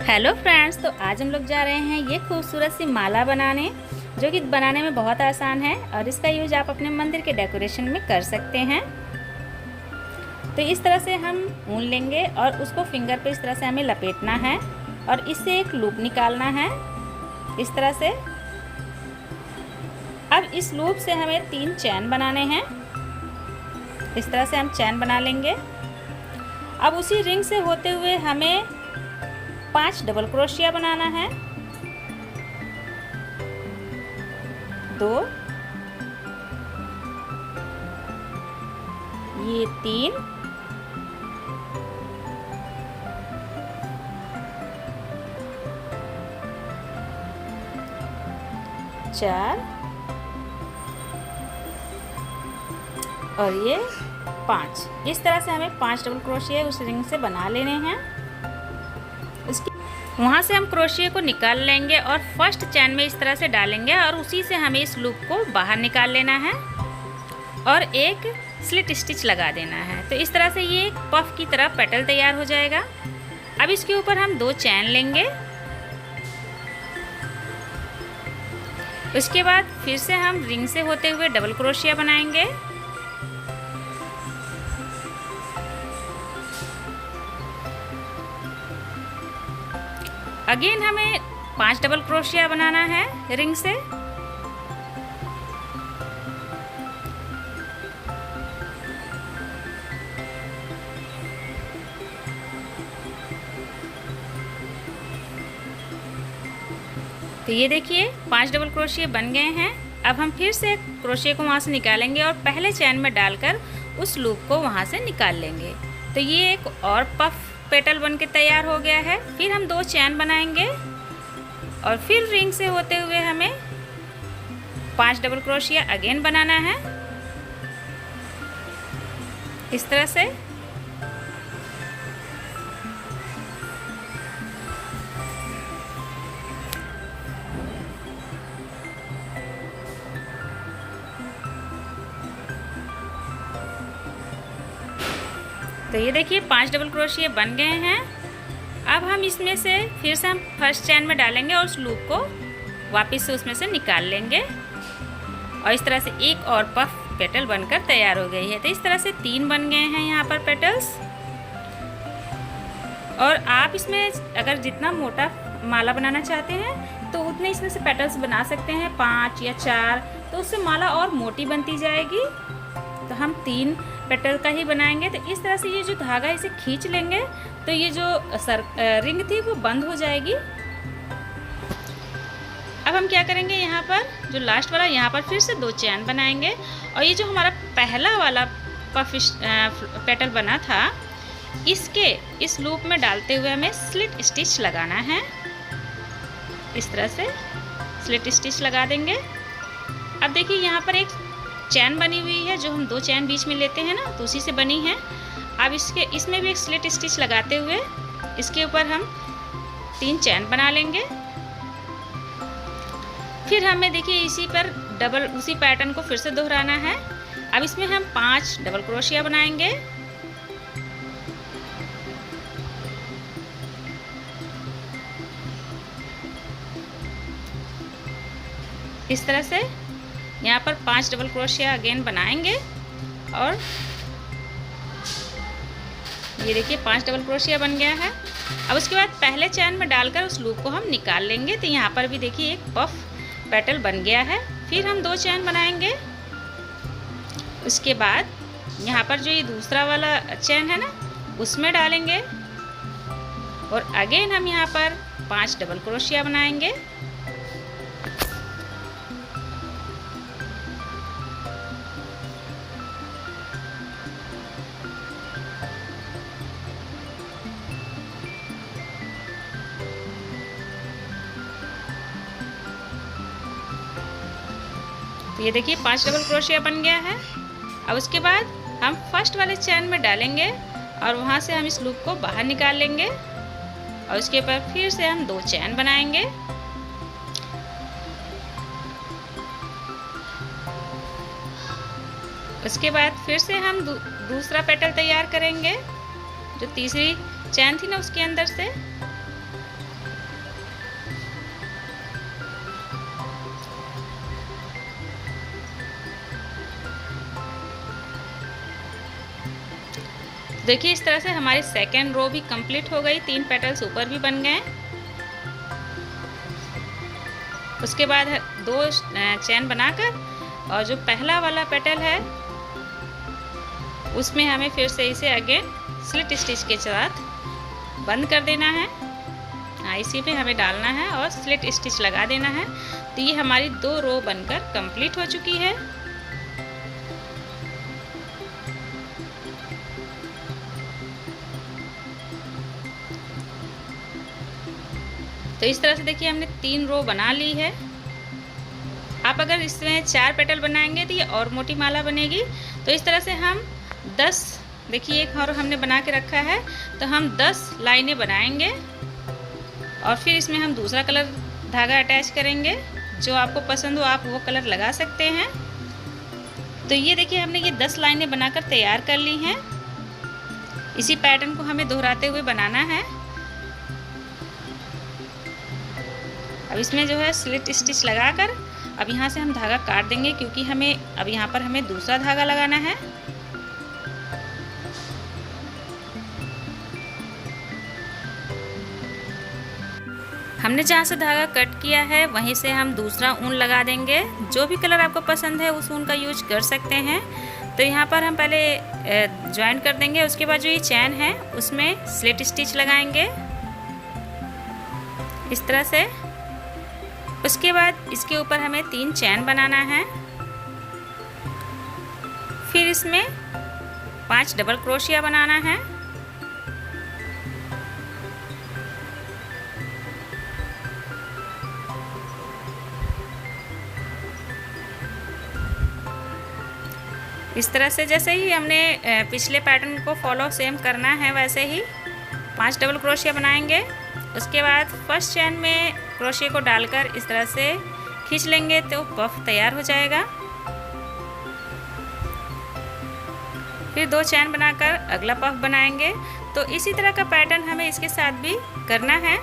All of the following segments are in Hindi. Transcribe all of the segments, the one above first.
हेलो फ्रेंड्स, तो आज हम लोग जा रहे हैं ये खूबसूरत सी माला बनाने, जो कि बनाने में बहुत आसान है और इसका यूज आप अपने मंदिर के डेकोरेशन में कर सकते हैं। तो इस तरह से हम ऊन लेंगे और उसको फिंगर पे इस तरह से हमें लपेटना है और इससे एक लूप निकालना है इस तरह से। अब इस लूप से हमें 3 चैन बनाने हैं। इस तरह से हम चैन बना लेंगे। अब उसी रिंग से होते हुए हमें 5 डबल क्रोशिया बनाना है। 2, ये 3, 4 और ये 5। इस तरह से हमें 5 डबल क्रोशिया उस रिंग से बना लेने हैं। वहाँ से हम क्रोशिया को निकाल लेंगे और फर्स्ट चैन में इस तरह से डालेंगे और उसी से हमें इस लूप को बाहर निकाल लेना है और एक स्लिट स्टिच लगा देना है। तो इस तरह से ये एक पफ की तरह पेटल तैयार हो जाएगा। अब इसके ऊपर हम 2 चैन लेंगे। उसके बाद फिर से हम रिंग से होते हुए डबल क्रोशिया बनाएंगे। अगेन हमें 5 डबल क्रोशिया बनाना है रिंग से। तो ये देखिए 5 डबल क्रोशिया बन गए हैं। अब हम फिर से क्रोशिया को वहाँ से निकालेंगे और पहले चैन में डालकर उस लूप को वहाँ से निकाल लेंगे। तो ये एक और पफ पेटल बन के तैयार हो गया है। फिर हम 2 चैन बनाएंगे और फिर रिंग से होते हुए हमें 5 डबल क्रोशिया अगेन बनाना है इस तरह से। तो ये देखिए 5 डबल क्रोशिया बन गए हैं। अब हम इसमें से फिर से हम फर्स्ट चैन में डालेंगे और उस लूप को वापस से उसमें से निकाल लेंगे और इस तरह से एक और पफ पेटल बनकर तैयार हो गई है। तो इस तरह से 3 बन गए हैं यहाँ पर पेटल्स। और आप इसमें अगर जितना मोटा माला बनाना चाहते हैं तो उतने इसमें से पेटल्स बना सकते हैं, 5 या 4, तो उससे माला और मोटी बनती जाएगी। तो हम 3 पेटल का ही बनाएंगे। तो इस तरह से ये जो धागा इसे खींच लेंगे तो ये जो रिंग थी वो बंद हो जाएगी। अब हम क्या करेंगे, यहाँ पर जो लास्ट वाला यहाँ पर फिर से 2 चैन बनाएंगे और ये जो हमारा पहला वाला पफ पेटल बना था इसके इस लूप में डालते हुए हमें स्लिट स्टिच लगाना है। इस तरह से स्लिट स्टिच लगा देंगे। अब देखिए यहाँ पर एक चैन बनी हुई है जो हम 2 चैन बीच में लेते हैं ना, तो उसी से बनी है। अब इसमें भी एक स्लिट स्टिच लगाते हुए इसके ऊपर हम 3 चैन बना लेंगे। फिर हमें देखिए इसी पर उसी पैटर्न को फिर से दोहराना है। अब इसमें हम 5 डबल क्रोशिया बनाएंगे। इस तरह से यहाँ पर 5 डबल क्रोशिया अगेन बनाएंगे और ये देखिए 5 डबल क्रोशिया बन गया है। अब उसके बाद पहले चैन में डालकर उस लूप को हम निकाल लेंगे। तो यहाँ पर भी देखिए एक पफ पेटल बन गया है। फिर हम 2 चैन बनाएंगे। उसके बाद यहाँ पर जो ये दूसरा वाला चैन है ना उसमें डालेंगे और अगेन हम यहाँ पर 5 डबल क्रोशिया बनाएंगे। तो ये देखिए 5 डबल क्रोशिया बन गया है। अब उसके बाद हम फर्स्ट वाले चैन में डालेंगे और वहाँ से हम इस लूप को बाहर निकाल लेंगे और उसके ऊपर फिर से हम 2 चैन बनाएंगे। उसके बाद फिर से हम दूसरा पेटल तैयार करेंगे जो तीसरी चैन थी ना उसके अंदर से। देखिए इस तरह से हमारी सेकेंड रो भी कंप्लीट हो गई, 3 पेटल्स ऊपर भी बन गए। उसके बाद 2 चैन बनाकर और जो पहला वाला पेटल है उसमें हमें फिर से इसे अगेन स्लिट स्टिच के साथ बंद कर देना है। इसी पे हमें डालना है और स्लिट स्टिच लगा देना है। तो ये हमारी 2 रो बनकर कंप्लीट हो चुकी है। तो इस तरह से देखिए हमने 3 रो बना ली है। आप अगर इसमें 4 पेटल बनाएंगे तो ये और मोटी माला बनेगी। तो इस तरह से हम 10, देखिए एक और हमने बना के रखा है, तो हम 10 लाइनें बनाएंगे और फिर इसमें हम दूसरा कलर धागा अटैच करेंगे। जो आपको पसंद हो आप वो कलर लगा सकते हैं। तो ये देखिए हमने ये 10 लाइनें बनाकर तैयार कर ली हैं। इसी पैटर्न को हमें दोहराते हुए बनाना है। अब इसमें जो है स्लिट स्टिच लगाकर अब यहाँ से हम धागा काट देंगे, क्योंकि हमें अब यहाँ पर हमें दूसरा धागा लगाना है। हमने जहाँ से धागा कट किया है वहीं से हम दूसरा ऊन लगा देंगे। जो भी कलर आपको पसंद है उस ऊन का यूज कर सकते हैं। तो यहाँ पर हम पहले ज्वाइन कर देंगे। उसके बाद जो ये चैन है उसमें स्लिट स्टिच लगाएंगे इस तरह से। उसके बाद इसके ऊपर हमें 3 चैन बनाना है। फिर इसमें 5 डबल क्रोशिया बनाना है। इस तरह से जैसे ही हमने पिछले पैटर्न को फॉलो सेम करना है वैसे ही 5 डबल क्रोशिया बनाएंगे। उसके बाद फर्स्ट चैन में क्रोशिया को डालकर इस तरह से खींच लेंगे तो पफ तैयार हो जाएगा। फिर 2 चैन बनाकर अगला पफ बनाएंगे। तो इसी तरह का पैटर्न हमें इसके साथ भी करना है।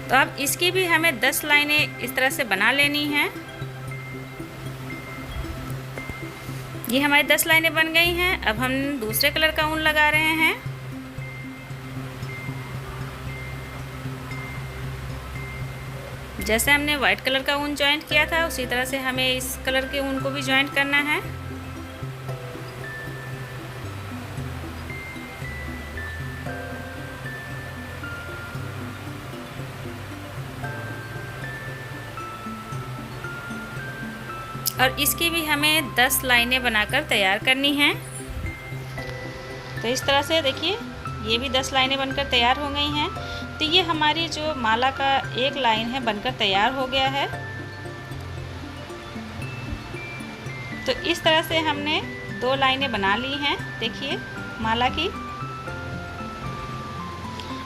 तो अब इसकी भी हमें 10 लाइनें इस तरह से बना लेनी हैं। ये हमारी 10 लाइनें बन गई हैं। अब हम दूसरे कलर का ऊन लगा रहे हैं। जैसे हमने व्हाइट कलर का ऊन जॉइंट किया था उसी तरह से हमें इस कलर के ऊन को भी जॉइंट करना है। और इसकी भी हमें 10 लाइनें बनाकर तैयार करनी हैं। तो इस तरह से देखिए ये भी 10 लाइनें बनकर तैयार हो गई हैं। तो ये हमारी जो माला का एक लाइन है बनकर तैयार हो गया है। तो इस तरह से हमने 2 लाइनें बना ली हैं देखिए माला की।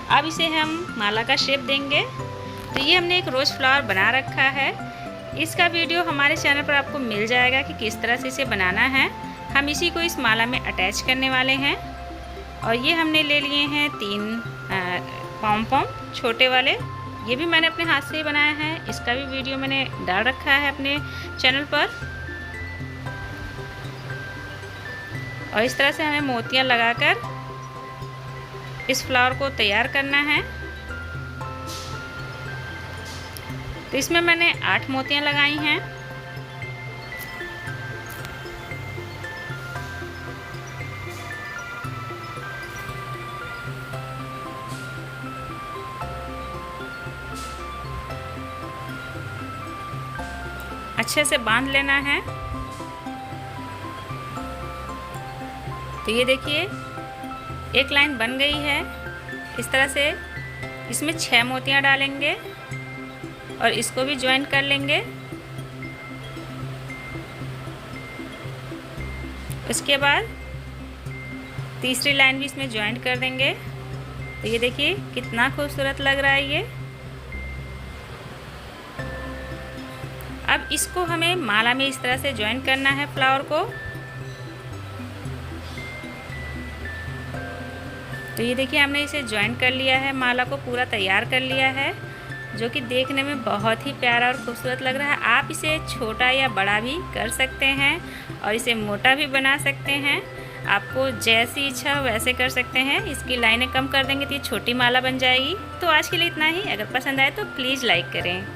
अब इसे हम माला का शेप देंगे। तो ये हमने एक रोज फ्लावर बना रखा है। इसका वीडियो हमारे चैनल पर आपको मिल जाएगा कि किस तरह से इसे बनाना है। हम इसी को इस माला में अटैच करने वाले हैं। और ये हमने ले लिए हैं 3 पॉम पॉम छोटे वाले। ये भी मैंने अपने हाथ से ही बनाया है। इसका भी वीडियो मैंने डाल रखा है अपने चैनल पर। और इस तरह से हमें मोतियाँ लगाकर इस फ्लावर को तैयार करना है। तो इसमें मैंने 8 मोतियाँ लगाई हैं। अच्छे से बांध लेना है। तो ये देखिए एक लाइन बन गई है। इस तरह से इसमें 6 मोतियाँ डालेंगे और इसको भी ज्वाइन कर लेंगे। उसके बाद तीसरी लाइन भी इसमें ज्वाइन कर देंगे। तो ये देखिए कितना खूबसूरत लग रहा है ये। अब इसको हमें माला में इस तरह से ज्वाइन करना है फ्लावर को। तो ये देखिए हमने इसे ज्वाइन कर लिया है, माला को पूरा तैयार कर लिया है। जो कि देखने में बहुत ही प्यारा और खूबसूरत लग रहा है। आप इसे छोटा या बड़ा भी कर सकते हैं और इसे मोटा भी बना सकते हैं। आपको जैसी इच्छा हो वैसे कर सकते हैं। इसकी लाइनें कम कर देंगे तो ये छोटी माला बन जाएगी। तो आज के लिए इतना ही। अगर पसंद आए तो प्लीज़ लाइक करें।